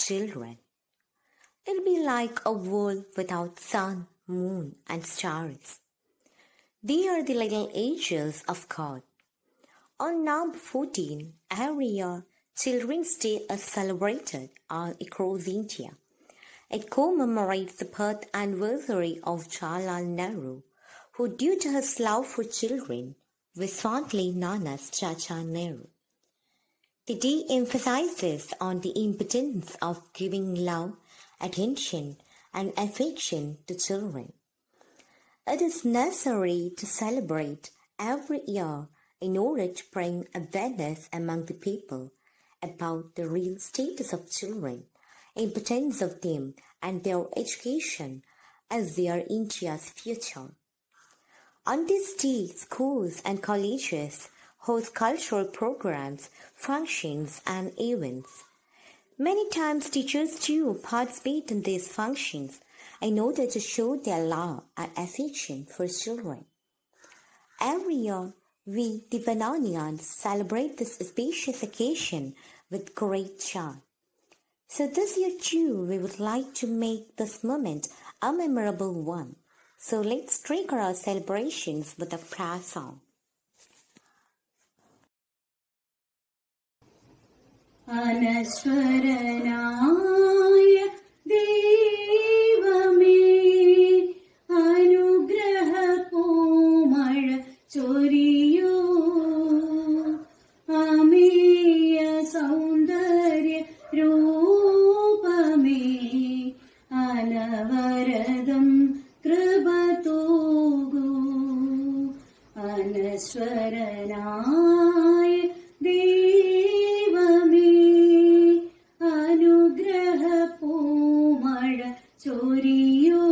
children. It'll be like a world without sun, moon, and stars. They are the little angels of God. On November 14, every year, Children's Day is celebrated all across India. It commemorates the birth anniversary of Jawaharlal Nehru, who, due to his love for children, was fondly known as Chacha Nehru. The day emphasizes on the importance of giving love, attention, and affection to children. It is necessary to celebrate every year in order to bring awareness among the people about the real status of children, importance of them, and their education as they are India's future. On this day, schools and colleges host cultural programs, functions, and events. Many times teachers too participate in these functions in order to show their love and affection for children. Every year, we, the Bananians, celebrate this auspicious occasion with great joy. So this year too, we would like to make this moment a memorable one. So let's trigger our celebrations with a prayer song. അനശ്വരനായ ദൈവമേ, അനുഗ്രഹ പൂമഴ ചൊരിയൂ. അമേയ സൗന്ദര്യ രൂപമേ, അനവരതം കൃപ തൂകൂ. അനശ്വരനായ ദൈവമേ, അനുഗ്രഹ പൂമഴ ചൊരിയൂ.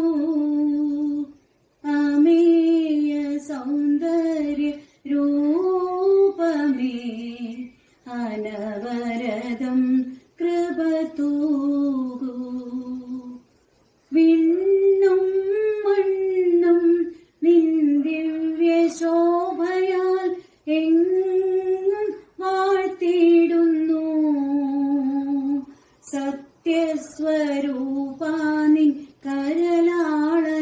അമേയ സൗന്ദര്യ രൂപമേ, അനവരതം കൃപ തൂകൂ. വിണ്ണും മണ്ണും നിൻ ദിവ്യശോഭയാൽ എങ്ങും വാഴ്ത്തിയിടുന്നു. സത്യസ്വരൂപാ നിൻ കരലാളനങ്ങൾ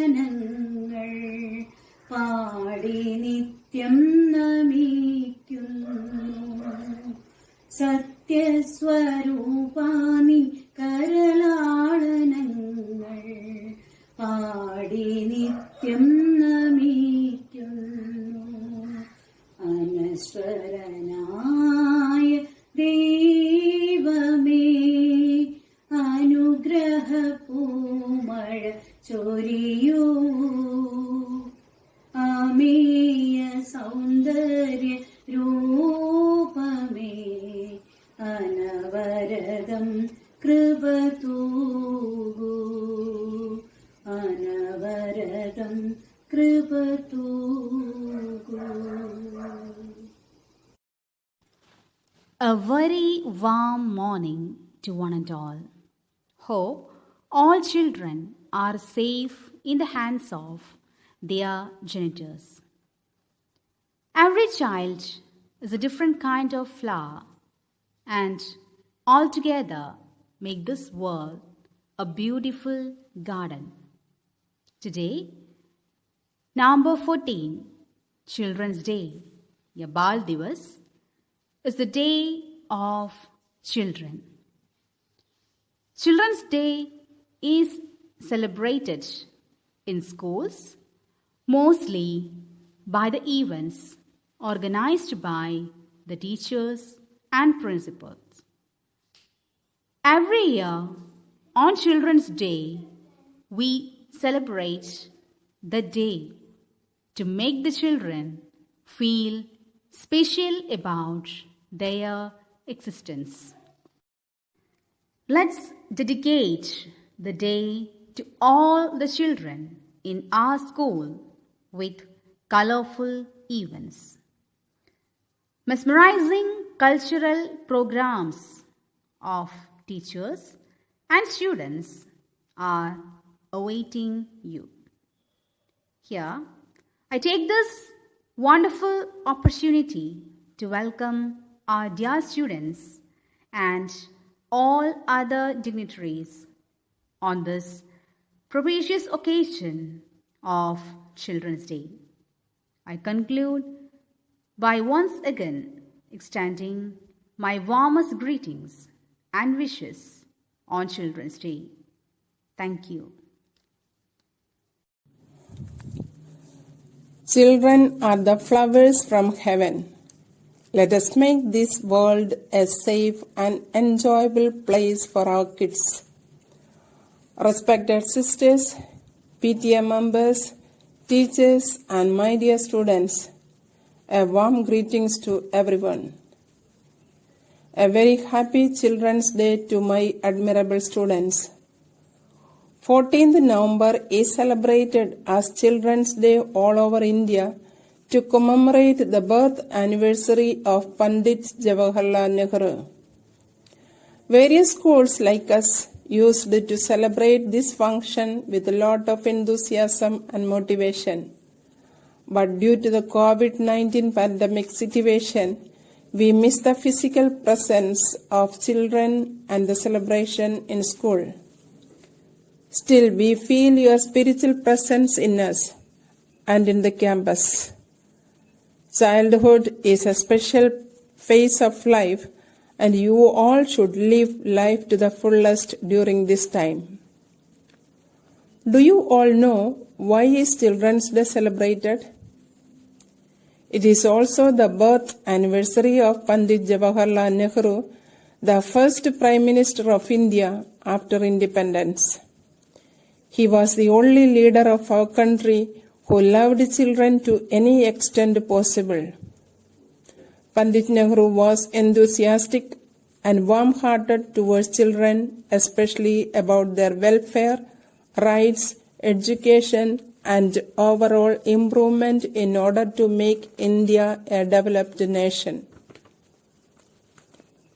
പാടി നിത്യം നമിക്കുന്നു. സത്യസ്വരൂപാ നിൻ കരലാളനങ്ങൾ പാടി നിത്യം നമിക്കുന്നു. അനശ്വരനായ ദൈവമേ, അനുഗ്രഹ പൂമഴ ചൊരിയൂ. അമേയ സൗന്ദര്യ രൂപമേ, അനവരതം കൃപ തൂകൂ. അനവരതം കൃപ തൂകൂ. A very warm morning to one and all. Hope all children are safe in the hands of their genitors. Every child is a different kind of flower, and all together make this world a beautiful garden. Today, November 14, Children's Day, ya Bal Divas, is the day of children. Children's Day is celebrated in schools, mostly by the events organized by the teachers and principals. Every year on Children's Day, we celebrate the day to make the children feel special about their existence. Let's dedicate the day to all the children in our school with colorful events. Mesmerizing cultural programs of teachers and students are awaiting you. Here, I take this wonderful opportunity to welcome our dear students and all other dignitaries on this propitious occasion of Children's Day. I conclude by once again extending my warmest greetings and wishes on Children's Day. Thank you. Children are the flowers from heaven. Let us make this world a safe and enjoyable place for our kids. Respected sisters, PTA members, teachers, and my dear students, a warm greetings to everyone. A very happy Children's Day to my admirable students. 14th November is celebrated as Children's Day all over India to commemorate the birth anniversary of Pandit Jawaharlal Nehru. Various schools like us used to celebrate this function with a lot of enthusiasm and motivation. But due to the COVID-19 pandemic situation, we miss the physical presence of children and the celebration in school. Still, we feel your spiritual presence in us and in the campus. Childhood is a special phase of life, and you all should live life to the fullest during this time. Do you all know why is Children's Day celebrated? It is also the birth anniversary of Pandit Jawaharlal Nehru, the first Prime Minister of India after independence. He was the only leader of our country who loved children to any extent possible. Pandit Nehru was enthusiastic and warm-hearted towards children, especially about their welfare, rights, education, and overall improvement in order to make India a developed nation.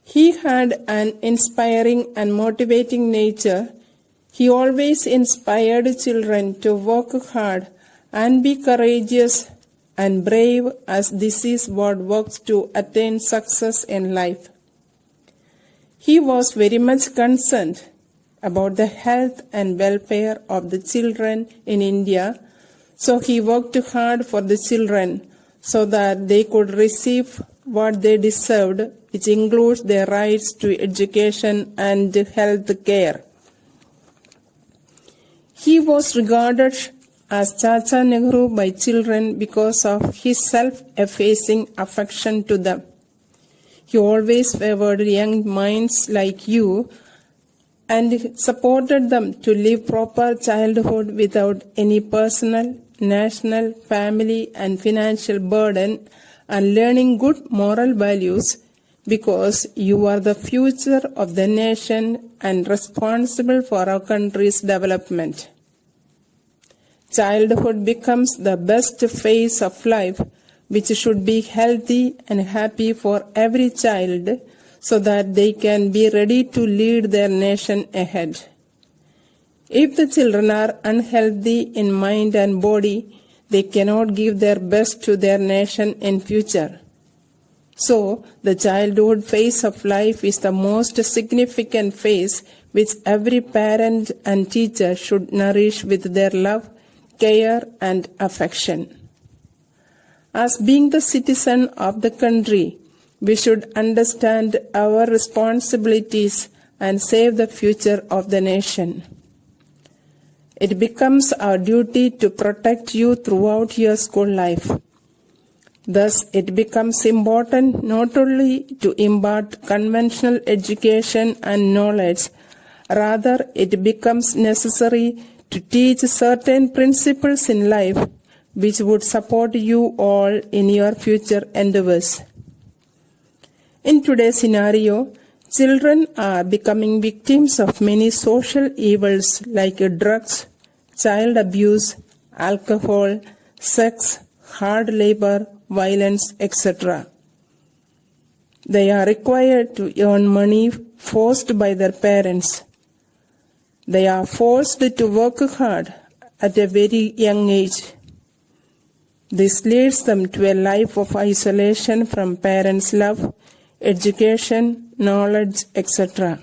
He had an inspiring and motivating nature. He always inspired children to work hard and be courageous and brave, as this is what works to attain success in life. He was very much concerned about the health and welfare of the children in India, so he worked hard for the children so that they could receive what they deserved, which includes their rights to education and health care. He was regarded as Chacha Nehru by children because of his self-effacing affection to them. He always favored young minds like you and supported them to live proper childhood without any personal, national, family, and financial burden, and learning good moral values, because you are the future of the nation and responsible for our country's development. Childhood becomes the best phase of life, which should be healthy and happy for every child, so that they can be ready to lead their nation ahead. If the children are unhealthy in mind and body, they cannot give their best to their nation in future. So, the childhood phase of life is the most significant phase which every parent and teacher should nourish with their love, care, and affection. As being the citizen of the country, we should understand our responsibilities and save the future of the nation. It becomes our duty to protect you throughout your school life. Thus, it becomes important not only to impart conventional education and knowledge, rather it becomes necessary to teach certain principles in life which would support you all in your future endeavors. In today's scenario, children are becoming victims of many social evils like drugs, child abuse, alcohol, sex, hard labor, violence, etc. They are required to earn money forced by their parents. They are forced to work hard at a very young age. This leads them to a life of isolation from parents' love, education, knowledge, etc.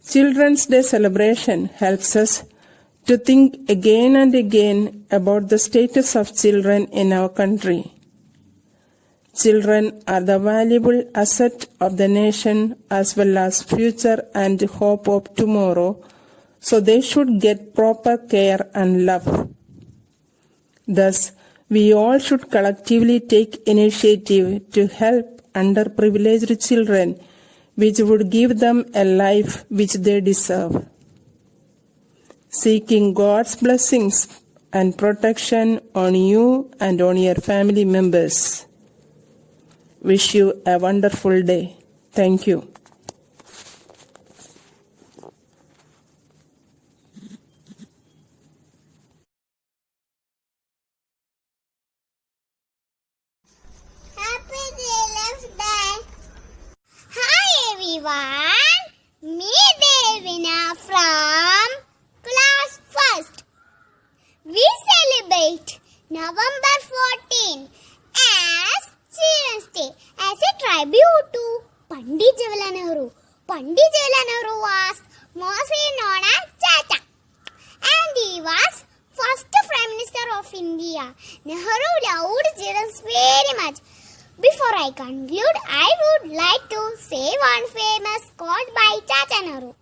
Children's Day celebration helps us to think again and again about the status of children in our country. Children are the valuable asset of the nation as well as future and hope of tomorrow, so they should get proper care and love. Thus, we all should collectively take initiative to help underprivileged children, which would give them a life which they deserve. Seeking God's blessings and protection on you and on your family members. Wish you a wonderful day. Thank you. Happy Children's Day! Hi everyone! Me Devina from class 1st. We celebrate November 14 as Children's Day as a tribute to Pandit Jawaharlal Nehru. Pandit Jawaharlal Nehru was mostly known as Chacha, and he was first Prime Minister of India. Nehru loved children very much. Before I conclude, I would like to say one famous quote by Chacha Nehru.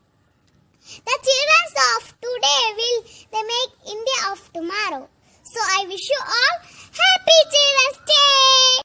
The children of today will they make India of tomorrow. So I wish you all Happy Children's Day!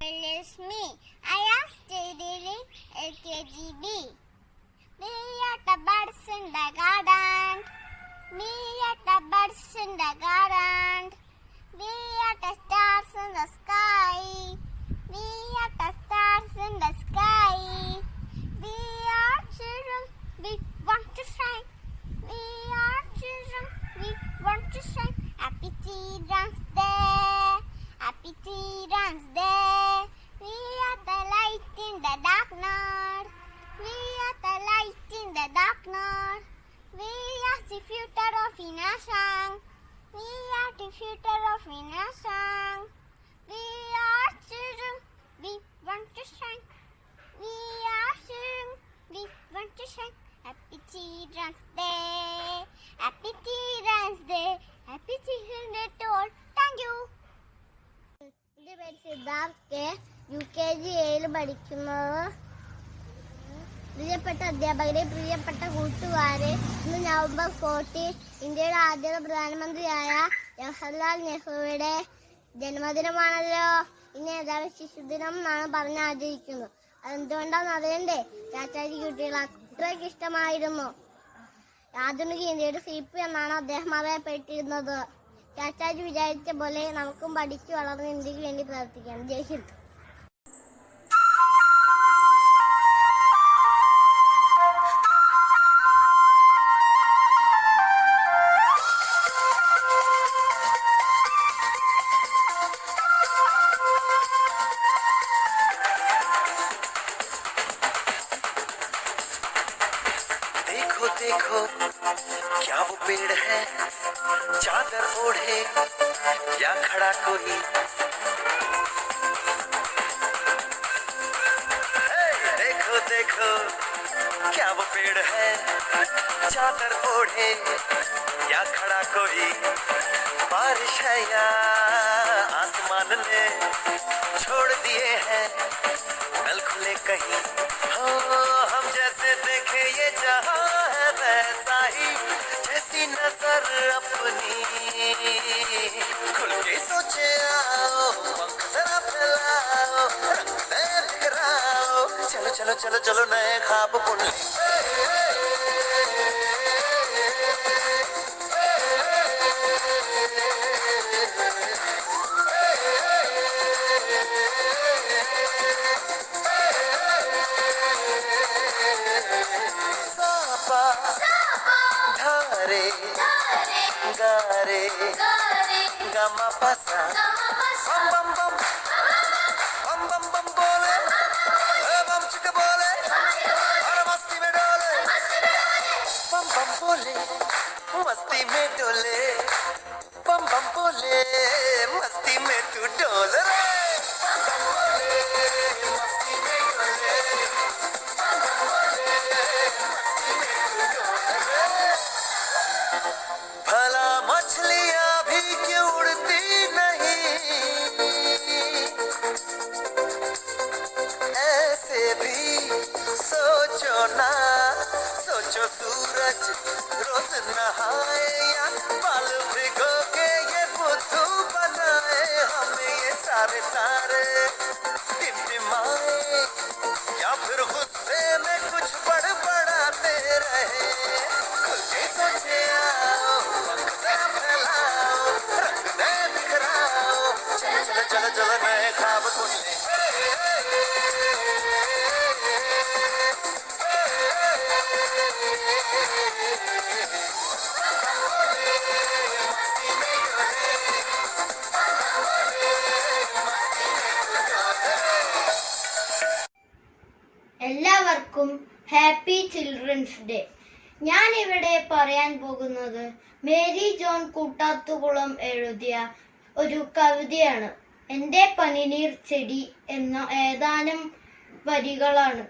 Is me. I am studying LKGB. We are the birds in the garden. We are the birds in the garden. We are the stars in the sky. We are the stars in the sky. We are children. We want to shine. We are children. We want to shine. Happy Children's Day. Happy Children's Day. We are the light in the dark night. We are the light in the dark night. We are the future of innocence. We are the future of innocence. We are children. We want to shine. we are sing, we want to sing. Happy Children's Day, Happy Children's Day, Happy Children's Day to all. Thank you. എൻ്റെ പേര് സിദ്ധാർത്ഥ്, UKG-യിൽ പഠിക്കുന്നത്. പ്രിയപ്പെട്ട അധ്യാപകരെ, പ്രിയപ്പെട്ട കൂട്ടുകാരെ, ഇന്ന് November 14 ഇന്ത്യയുടെ ആദ്യത്തെ പ്രധാനമന്ത്രിയായ ജവഹർലാൽ നെഹ്റുവിടെ ജന്മദിനമാണല്ലോ. ഇന്ന് ഏതാനും ശിശുദിനം എന്നാണ് പറഞ്ഞ് ആചരിക്കുന്നത്. അതെന്തുകൊണ്ടാണെന്ന് അറിയണ്ടേ? ചാച്ചാജി കുട്ടികൾ അത്രയ്ക്ക് ഇഷ്ടമായിരുന്നു. ആധുനിക ഇന്ത്യയുടെ CP എന്നാണ് അദ്ദേഹം അറിയപ്പെട്ടിരുന്നത്. ചാച്ചാജി വിചാരിച്ച പോലെ നമുക്കും പഠിച്ചു വളർന്ന് ഇന്ത്യക്ക് വേണ്ടി പ്രവർത്തിക്കാം. ജയ് ഹിന്ദ്. देखो देखो क्या वो पेड़ है, चादर ओढ़े या खड़ा कोई. देखो देखो क्या वो पेड़ है, चादर ओढ़े या खड़ा कोई. बारिश है या आसमान ने छोड़ दिए हैं नल खुले कहीं. हो हम जैसे देखे ये जहां है वैसा ही, जैसी नजर अपनी खुल के सोचे आओ, पंख जरा फैलाओ, रंग नए बिखराओ. चलो चलो चलो चलो नए ख्वाब बुन ले. धारे गारे गमा पसा बम बम बम बम बम बम बोले बम चिक बोले और मस्ती में डोले. बम बम बोले मस्ती में डोले, बम बम बोले मस्ती में तू डोल रे. बम बम बोले मस्ती में डोले, बम बम बोले मस्ती में तू डोल रे. भला मछलियां भी क्यों उड़ती नहीं, ऐसे भी सोचो ना. सोचो सूरज रोज नहाए या बाल भिगो के ये बुद्धू बनाए. हमें ये सारे तारे टिमटिमाए या फिर गुस्से में कुछ बड़बड़ाते रहे. खुल के सोचे आओ, पंख जरा फैलाओ, रंग नए बिखराओ. चलो चलो चलो चलो नए ख्वाब बुन ले. എല്ലാവർക്കും ഹാപ്പി ചിൽഡ്രൻസ് ഡേ. ഞാൻ ഇവിടെ പറയാൻ പോകുന്നത് മേരി ജോൺ കൂട്ടാത്തുകുളം എഴുതിയ ഒരു കവിതയാണ്. എൻ്റെ പനിനീർ ചെടി എന്ന ഏതാനും വരികളാണ്.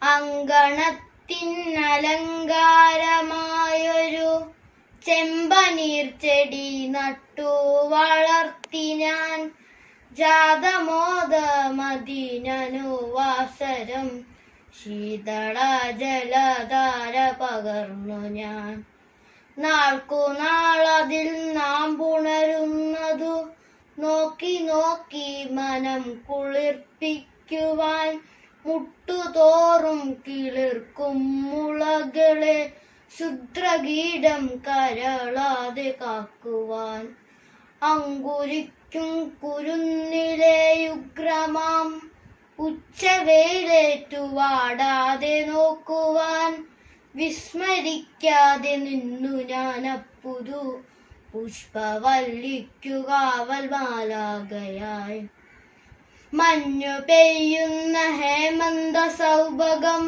അങ്കണത്തിനലങ്കാരമായൊരു ചെമ്പനീർ ചെടി നട്ടു വളർത്തി ഞാൻ. ജാതമോദമതിനനുവാസരം ശീതള ജലധാര പകർന്നു ഞാൻ. നാൾക്കുനാളതിൽ നാം പുണരുന്നതു നോക്കി നോക്കി മനം കുളിർപ്പിക്കുവാൻ. മുട്ടുതോറും കിളിർക്കും മുളകളെ ശുദ്രകീടം കരളാതെ കാക്കുവാൻ. അങ്കുരിക്കും കുരുന്നിലെ ഉഗ്രമാം ഉച്ചവേലേറ്റു വാടാതെ നോക്കുവാൻ. വിസ്മരിക്കാതെ നിന്നു ഞാനപ്പുതു പുഷ്പവല്ലിക്കു കാവൽ മാലാകയായി. മഞ്ഞു പെയ്യുന്ന ഹേമന്ത സൗഭകം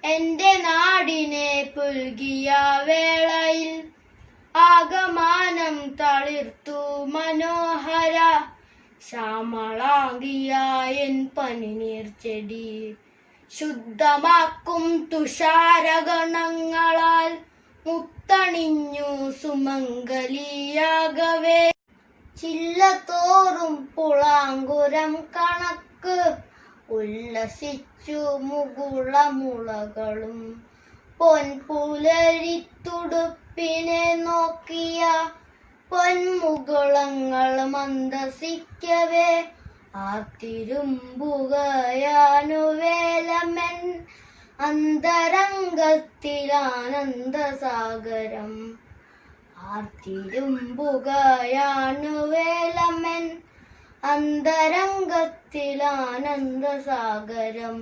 എന്റെ നാടിനെ പുൽകിയ വേളയിൽ ആകമാനം തളിർത്തു മനോഹര ശ്യാമളാംഗിയായൻ പനിനീർ ചെടി ശുദ്ധമാക്കും തുഷാരഗണങ്ങളാൽ മുത്തണിഞ്ഞു സുമംഗലിയാകവേ ചില്ലത്തോറും പുളാങ്കുരം കണക്ക് ഉല്ലസിച്ചു മുകുളമുളകളും പൊൻപുലരിത്തുടുപ്പിനെ നോക്കിയ പൊന്മുകുളങ്ങൾ മന്ദസിക്കവേ ആർത്തിരുമ്പുകയാനുവേലമൻ അന്തരംഗത്തിലാനന്ദസാഗരം ആർത്തിരുമ്പുകയാനുവേലമൻ അന്തരംഗത്തിലാനന്ദസാഗരം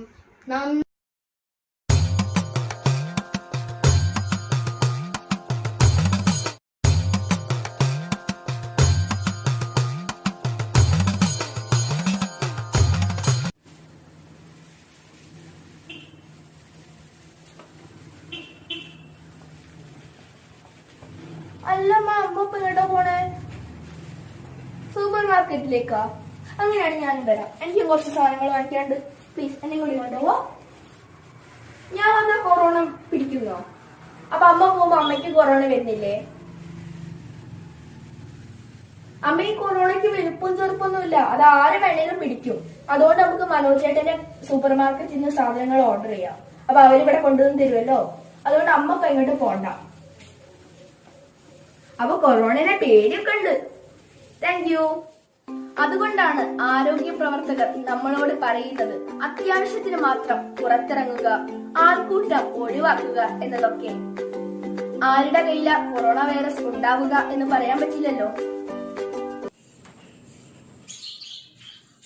അല്ലമ്മ അമ്മ ഇപ്പൊ എങ്ങോട്ടാ പോണേ? സൂപ്പർ മാർക്കറ്റിലേക്കാ? അങ്ങനെയാണെങ്കിൽ ഞാനും വരാം. എനിക്ക് കുറച്ച് സാധനങ്ങൾ വാങ്ങിക്കാണ്ട്. പ്ലീസ് എന്നെ കൂടി കൊണ്ടുപോവോ? ഞാൻ വന്ന കൊറോണ പിടിക്കുന്നോ? അപ്പൊ അമ്മ പോകുമ്പോ അമ്മയ്ക്ക് കൊറോണ വരുന്നില്ലേ? അമ്മ ഈ കൊറോണയ്ക്ക് വലുപ്പം ചെറുപ്പൊന്നുമില്ല, അത് ആര് വേണേലും പിടിക്കും. അതുകൊണ്ട് നമുക്ക് മനോജ് ചേട്ടന്റെ സൂപ്പർ മാർക്കറ്റിൽ നിന്ന് സാധനങ്ങൾ ഓർഡർ ചെയ്യാം. അപ്പൊ അവരിവിടെ കൊണ്ടുവന്ന് തരുമല്ലോ. അതുകൊണ്ട് അമ്മ ഇപ്പൊ ഇങ്ങോട്ട് പോണ്ട. അപ്പൊ കൊറോണയുടെ പേരൊക്കെ ഉണ്ട്. Thank you. അതുകൊണ്ടാണ് ആരോഗ്യ പ്രവർത്തകർ നമ്മളോട് പറയുന്നത് അത്യാവശ്യത്തിന് മാത്രം പുറത്തിറങ്ങുക, ആൾക്കൂട്ടം ഒഴിവാക്കുക എന്നതൊക്കെ. ആരുടെ കയ്യില കൊറോണ വൈറസ് ഉണ്ടാവുക എന്ന് പറയാൻ പറ്റില്ലല്ലോ.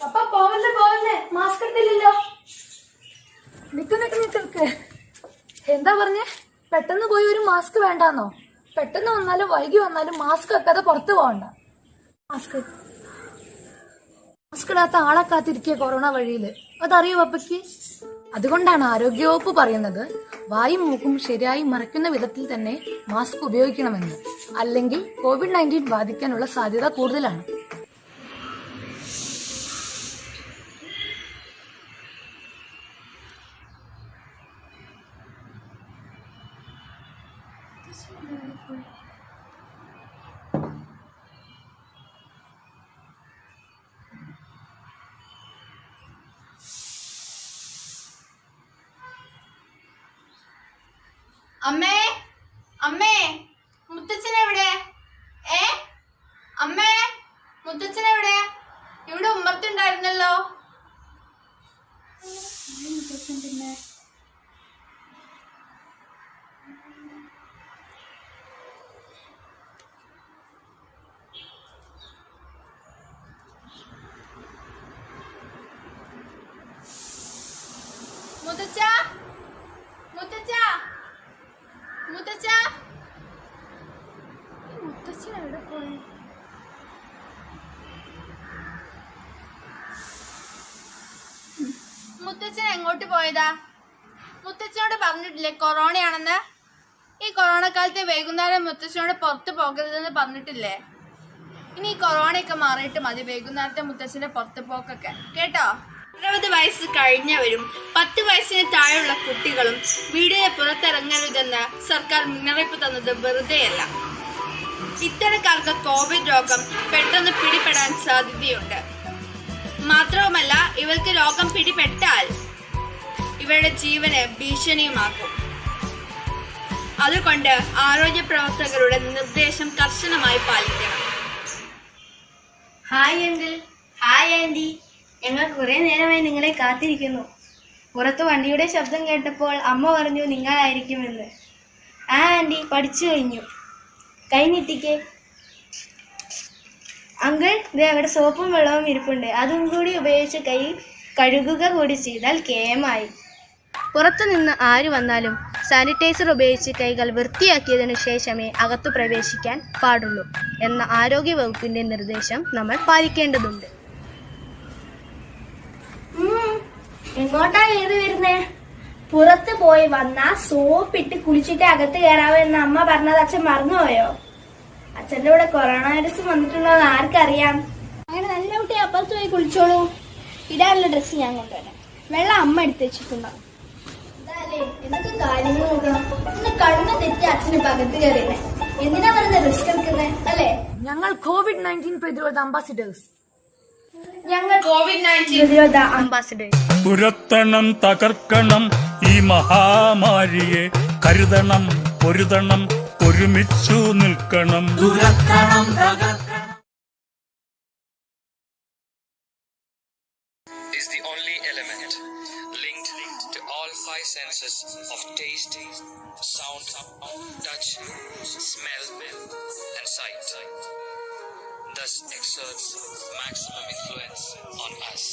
അപ്പൊ പോവല്ലേ, മാസ്ക് എടുത്തില്ലല്ലോ. നിക്ക് എന്താ പറഞ്ഞേ? പെട്ടെന്ന് പോയി ഒരു മാസ്ക് വേണ്ടാന്നോ? പെട്ടെന്ന് വന്നാലും വൈകി വന്നാലും മാസ്ക് വെക്കാതെ പുറത്തു പോകണ്ട. മാസ്ക് ഇടാത്ത ആളെ കാത്തിരിക്കുക കൊറോണ വഴിയില്. അതറിയോ പപ്പയ്ക്ക്? അതുകൊണ്ടാണ് ആരോഗ്യവകുപ്പ് പറയുന്നത് വായും മൂക്കും ശരിയായി മറയ്ക്കുന്ന വിധത്തിൽ തന്നെ മാസ്ക് ഉപയോഗിക്കണമെന്ന്. അല്ലെങ്കിൽ COVID-19 ബാധിക്കാനുള്ള സാധ്യത കൂടുതലാണ്. അമ്മേ അമ്മേ മുത്തച്ഛൻ എവിടെ? അമ്മേ മുത്തച്ഛൻ എവിടെ? ഇവിടെ ഉമ്മത്തുണ്ടായിരുന്നല്ലോ. മുത്തച്ഛ മുത്തച്ഛ മുത്തച്ഛ മുത്തച്ഛൻ എവിടെ പോയി? മുത്തച്ഛൻ എങ്ങോട്ട് പോയതാ? മുത്തച്ഛനോട് പറഞ്ഞിട്ടില്ലേ കൊറോണയാണെന്ന്? ഈ കൊറോണ കാലത്ത് വൈകുന്നേരം മുത്തച്ഛനോട് പുറത്ത് പോകരുതെന്ന് പറഞ്ഞിട്ടില്ലേ? ഇനി ഈ കൊറോണയൊക്കെ മാറിയിട്ട് മതി വൈകുന്നേരത്തെ മുത്തച്ഛന്റെ പുറത്ത് പോക്കൊക്കെ, കേട്ടോ? 60 വയസ്സ് കഴിഞ്ഞവരും 10 വയസ്സിന് താഴെയുള്ള കുട്ടികളും വീടിന് പുറത്തിറങ്ങരുതെന്ന് സർക്കാർ മുന്നറിയിപ്പ് തന്നത് വെറുതെയല്ല. ഇത്തരക്കാർക്ക് കോവിഡ് രോഗം പെട്ടെന്ന് പിടിപെടാൻ സാധ്യതയുണ്ട്. മാത്രവുമല്ല, ഇവർക്ക് രോഗം പിടിപെട്ടാൽ ഇവരുടെ ജീവന് ഭീഷണിയുമാകും. അതുകൊണ്ട് ആരോഗ്യ പ്രവർത്തകരുടെ നിർദ്ദേശം കർശനമായി പാലിക്കണം. Hi uncle. Hi aunty. ഞങ്ങൾ കുറെ നേരമായി നിങ്ങളെ കാത്തിരിക്കുന്നു. പുറത്ത് വണ്ടിയുടെ ശബ്ദം കേട്ടപ്പോൾ അമ്മ പറഞ്ഞു നിങ്ങളായിരിക്കുമെന്ന്. ആന്റി പഠിച്ചു കഴിഞ്ഞു. കൈ നീട്ടിക്കേ. അങ്കിൾ, ഇത് അവിടെ സോപ്പും വെള്ളവും ഇരിപ്പുണ്ട്. അതും കൂടി ഉപയോഗിച്ച് കൈ കഴുകുക കൂടി ചെയ്താൽ കേമായി. പുറത്തുനിന്ന് ആര് വന്നാലും സാനിറ്റൈസർ ഉപയോഗിച്ച് കൈകൾ വൃത്തിയാക്കിയതിനു ശേഷമേ അകത്തു പ്രവേശിക്കാൻ പാടുള്ളൂ എന്ന ആരോഗ്യ വകുപ്പിന്റെ നിർദ്ദേശം നമ്മൾ പാലിക്കേണ്ടതുണ്ട്. എങ്ങോട്ടാ ഏത് വരുന്നേ? പുറത്ത് പോയി വന്നാ സോപ്പിട്ട് കുളിച്ചിട്ട് അകത്ത് കയറാവോ എന്ന് അമ്മ പറഞ്ഞത് അച്ഛൻ മറന്നുപോയോ? അച്ഛന്റെ കൂടെ കൊറോണ വൈറസ് വന്നിട്ടുണ്ടോ എന്ന് ആർക്കറിയാം? അങ്ങനെ നല്ല കുട്ടി അപ്പുറത്ത് പോയി കുളിച്ചോളൂ. ഇടാനുള്ള ഡ്രസ്സ് ഞാൻ കൊണ്ടുവരാം. വെള്ളം അമ്മ എടുത്ത് വെച്ചിട്ടുണ്ടാവും. എന്തൊക്കെ കാര്യങ്ങൾ നോക്കണം. ഇന്ന് കണ്ണ് തെറ്റി അച്ഛന് പകത്ത് കയറിയേ. എന്തിനാ വെറുതെ റിസ്ക് എടുക്കുന്നത് അല്ലേ? ഞങ്ങൾ COVID-19 പ്രതിരോധ അംബാസിഡേഴ്സ്. ഞങ്ങൾ COVID-19 പ്രതിരോധ അംബാസിഡേഴ്സ്. തുരത്തണം, തകർക്കണം ഈ മഹാമാരിയെ. കരുതണം, പൊരുതണം, ഒരുമിച്ചു നിൽക്കണം. Is the only element linked to all five senses of taste, sound, touch, smell, and sight. Thus exerts maximum influence on us.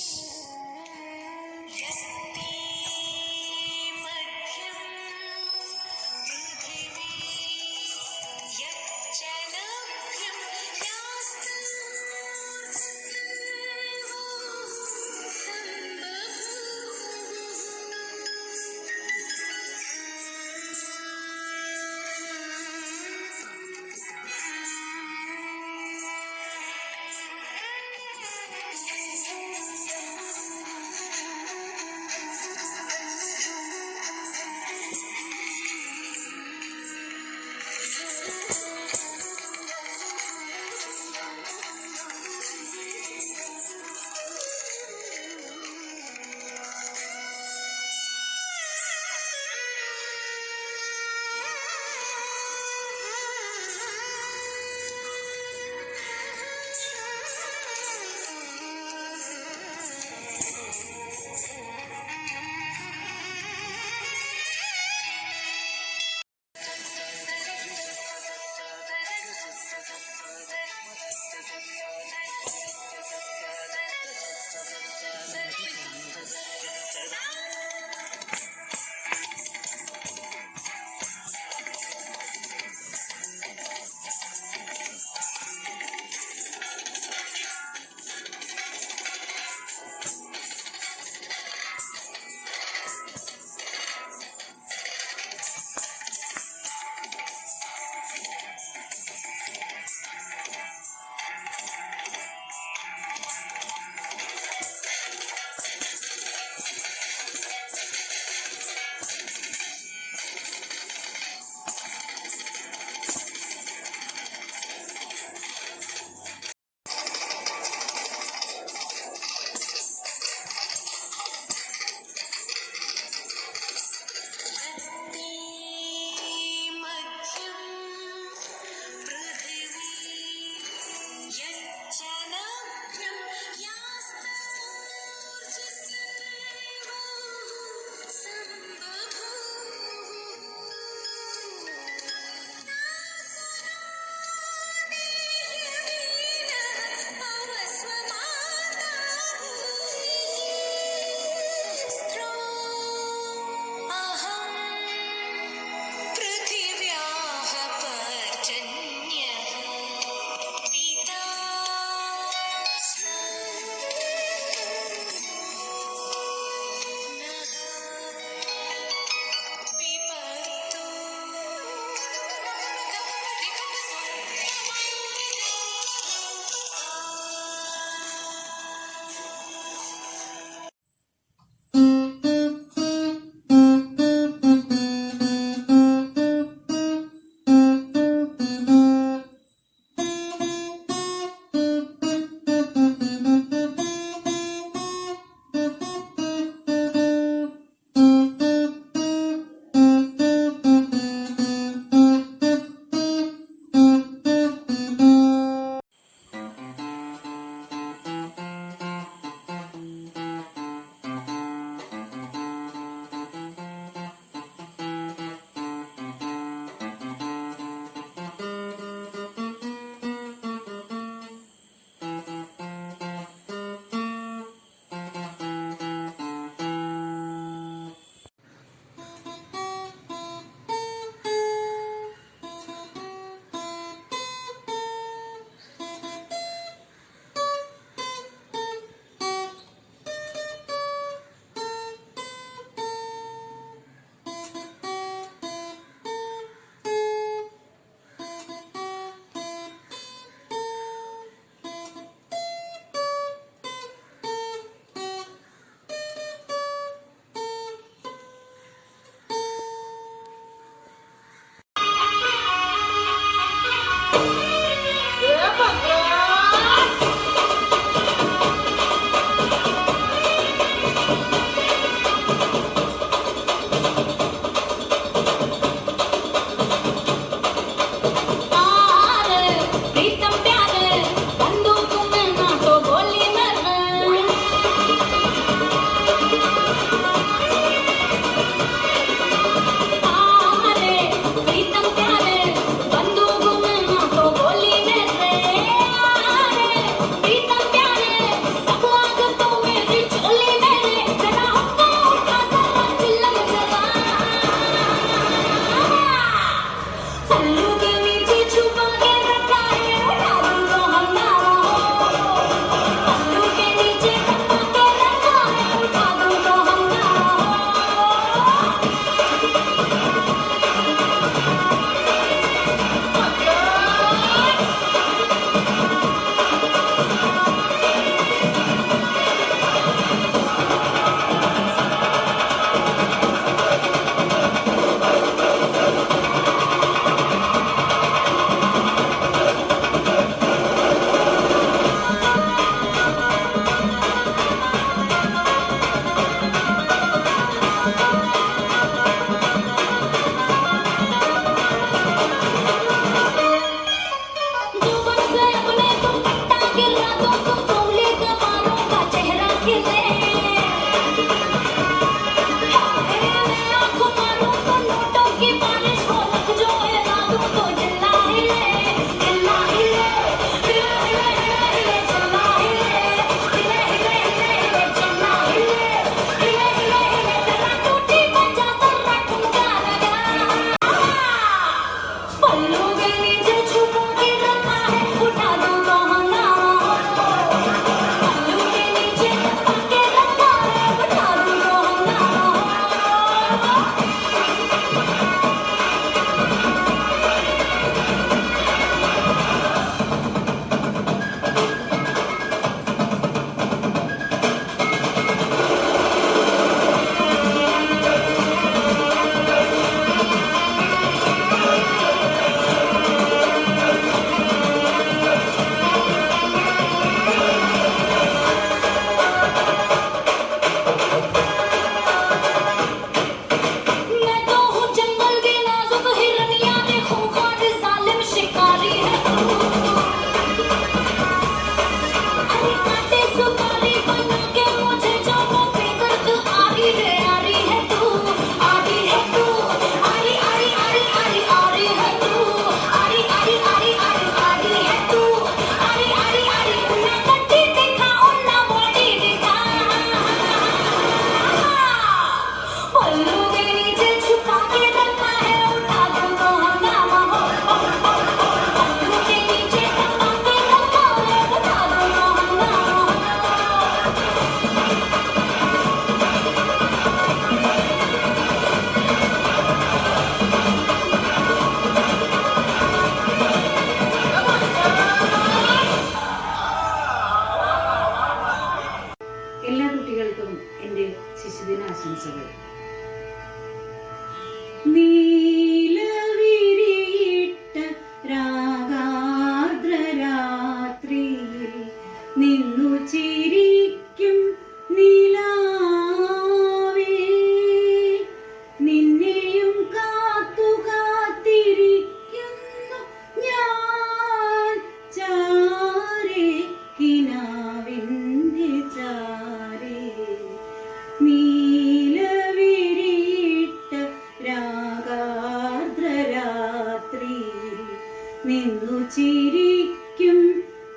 നിന്നു ചിരിക്കും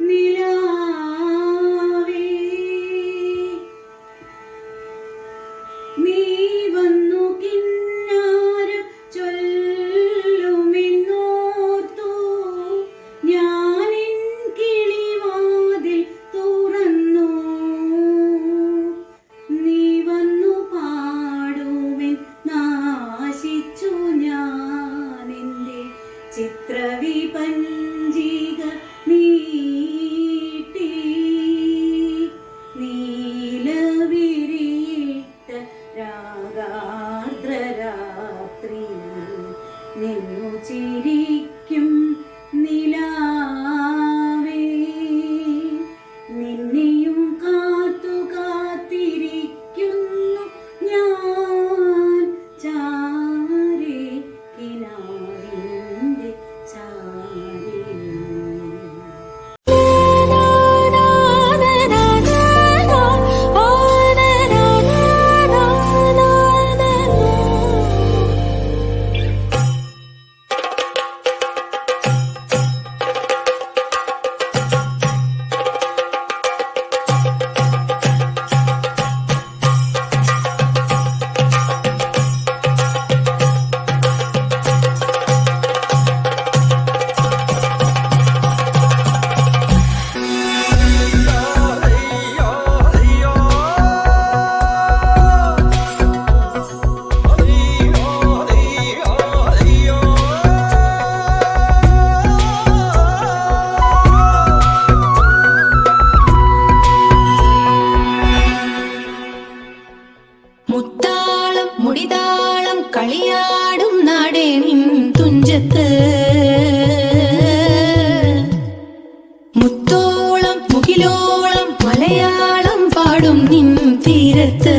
നിലാവേ നീ വന്നു കിന്നാരം ചൊല്ലുമെന്നോർത്തു ഞാനിൻ കിളിവാതിൽ തുറന്നു നീ വന്നു പാടുമെൻ നാശിച്ചു ഞാനെൻ്റെ ചിത്രവിപഞ്ചിക നീട്ടി നീലവിരിയിട്ട രാഗാർദ്രരാത്രി നിന്നു ചിരിക്കും നിലാവേ നിന്നെയും കാത്തു കാത്തിരിക്കുന്നു ഞാൻ ചാരേ കിനാവിൻ്റെ ചാരേ മുത്താളം മുടിതാളം കളിയാടും നാടേ നിൻ തുഞ്ചത്ത് മുത്തോളം മുകിലോളം മലയാളം പാടും നിൻ തീരത്ത്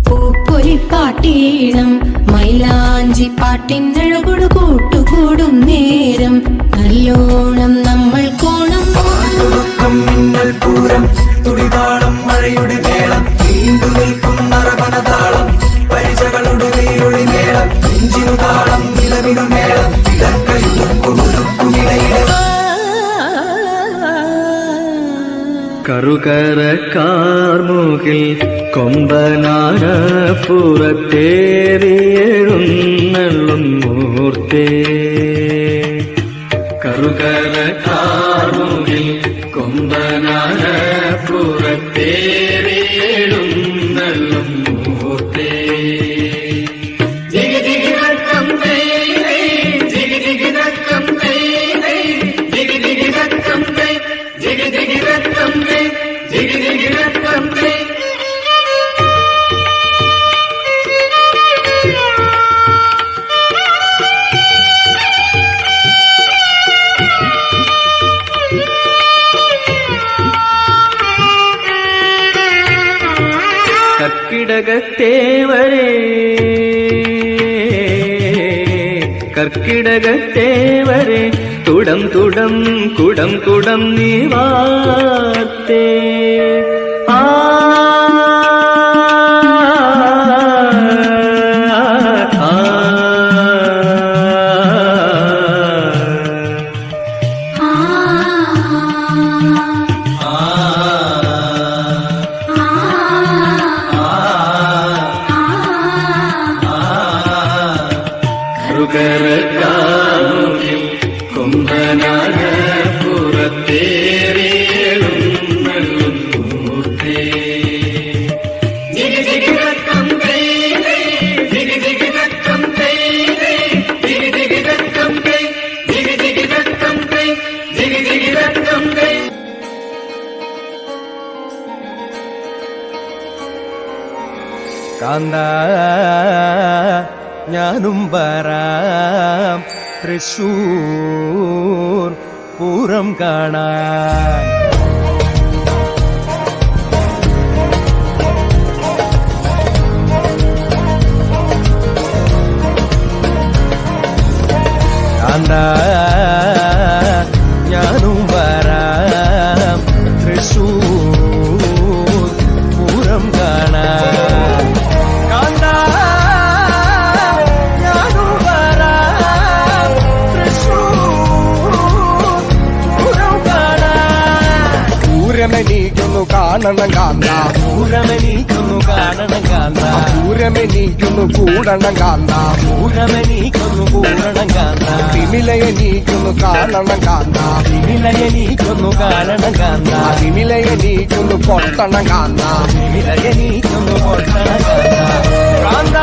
പൂപ്പൊലിപ്പാട്ടീണം മൈലാഞ്ചി പാട്ടിനഴകൊടു കൂട്ടുകൂടും നേരം നല്ലോണം നമ്മൾ കോണം മിന്നൽ പൂരം തുടിതാളം മഴയുടെ മേളം നീണ്ടു നിൽക്കും നറവനതാളം പരിചകളുടെ വേരൊളി മേളം നെഞ്ചിനു താളം നിലവിനു മേളം കറുകര കാർമുകിൽ കൊമ്പനാന പുറത്തേറിയെഴുന്നള്ളും മൂർത്തേ കറുകര കാർമുകിൽ കൊമ്പനാന പുറത്തേറിയെഴുന്നള്ളും മൂർത്തേ കർക്കിടകത്തേവരെ തുടം തുടം കുടം കുടം നീ വാർത്തേ ആ കറുകരക്കാമുകിൽ കൊമ്പനാന പുറത്തേറിയെഴുന്നള്ളും മൂർത്തേ കാന്ത ഞാനും വരാം തൃശൂർ പൂരം കാണാൻ കാന്ത ഞാനും വരാം തൃശൂർ പൂരം കാണാൻ കാന്ത ഞാനും വരാം പൂരമെണീക്കുന്നു കാണണം കാന്ത പൂരമെണീക്കുന്നു കാണണം കാന്ത പൂരമെണീക്കുന്നു കൂടണം കാന്ത പൂരമെണീക്കുന്നു കൂടണം കാന്ത തിമിലയെണീക്കുന്നു കാണണം കാന്ത തിമിലയെണീക്കുന്നു കാണണം കാന്ത തിമിലയെണീക്കുന്നു കൊട്ടണം കാന്ത തിമിലയെണീക്കുന്നു കൊട്ടണം കാന്ത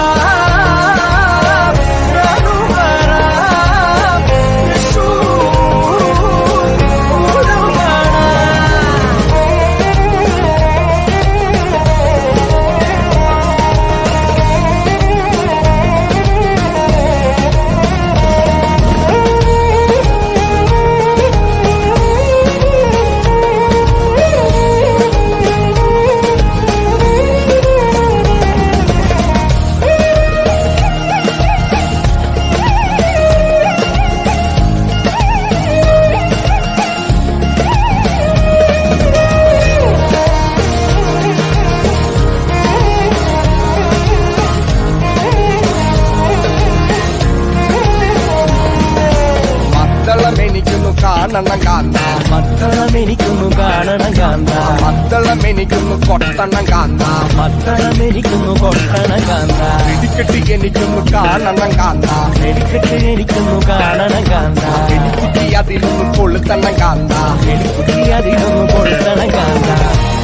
കാണണം കാന്ത മത്തളമെനിക്കുന്നു കാണണം കാന്ത മത്തളമെനിക്കുന്നു കൊട്ടണം കാന്ത മത്തളമെനിക്കുന്നു കൊട്ടണം കാന്ത വെടിക്കെട്ടി എനിക്കുന്നു കാണണം കാന്ത വെടിക്കെട്ടി എനിക്കുന്നു കാണണം കാന്ത വെടിക്കുട്ടി അതിലൊന്ന് കൊളുത്തണം കാന്ത വെടിക്കുട്ടി അതിലൊന്ന് കൊളുത്തണം കാന്ത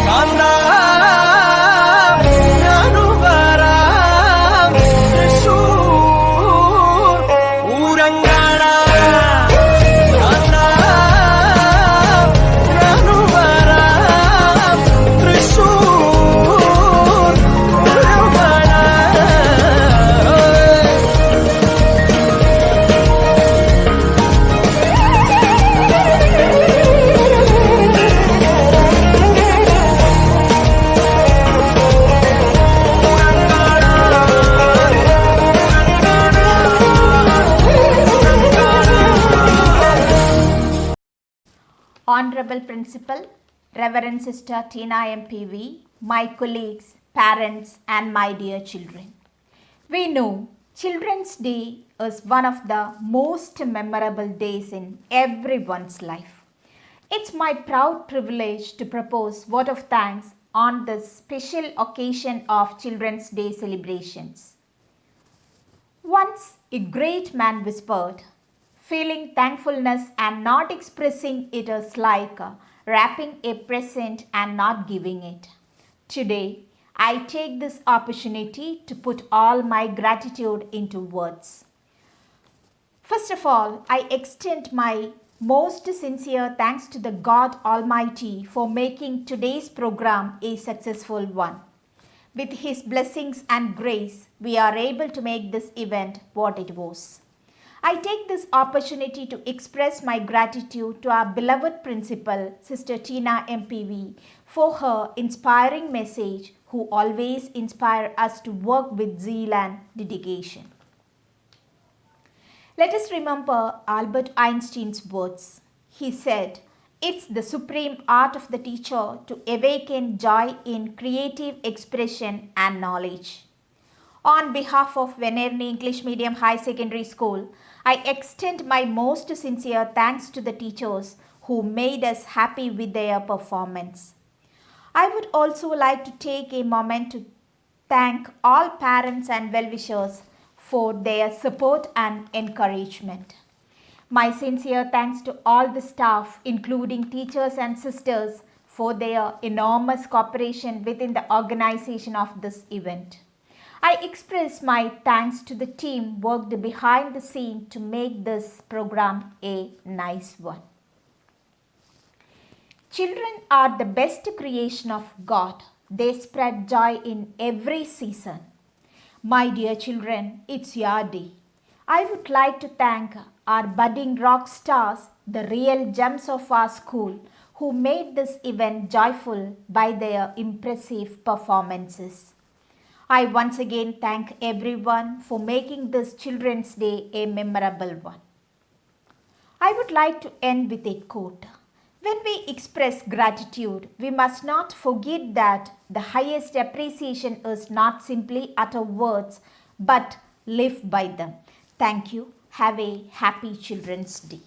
കാന്ത Honorable Principal, Reverend Sister Tina MPV, my colleagues, parents and my dear children. We know Children's Day is one of the most memorable days in everyone's life. It's my proud privilege to propose vote of thanks on this special occasion of Children's Day celebrations. Once a great man whispered, feeling thankfulness and not expressing it is like wrapping a present and not giving it. Today, I take this opportunity to put all my gratitude into words. First of all, I extend my most sincere thanks to the God Almighty for making today's program a successful one. With His blessings and grace, we are able to make this event what it was. I take this opportunity to express my gratitude to our beloved principal, Sister Tina MPV, for her inspiring message, who always inspire us to work with zeal and dedication. Let us remember Albert Einstein's words. He said, "It's the supreme art of the teacher to awaken joy in creative expression and knowledge." On behalf of Venerni English Medium High Secondary School, I extend my most sincere thanks to the teachers who made us happy with their performance. I would also like to take a moment to thank all parents and well-wishers for their support and encouragement. My sincere thanks to all the staff, including teachers and sisters, for their enormous cooperation within the organization of this event. I express my thanks to the team worked behind the scene to make this program a nice one. Children are the best creation of God. They spread joy in every season. My dear children, it's your day. I would like to thank our budding rock stars, the real gems of our school, who made this event joyful by their impressive performances. I once again thank everyone for making this Children's Day a memorable one. I would like to end with a quote. When we express gratitude, we must not forget that the highest appreciation is not simply utter words, but live by them. Thank you. Have a happy Children's Day.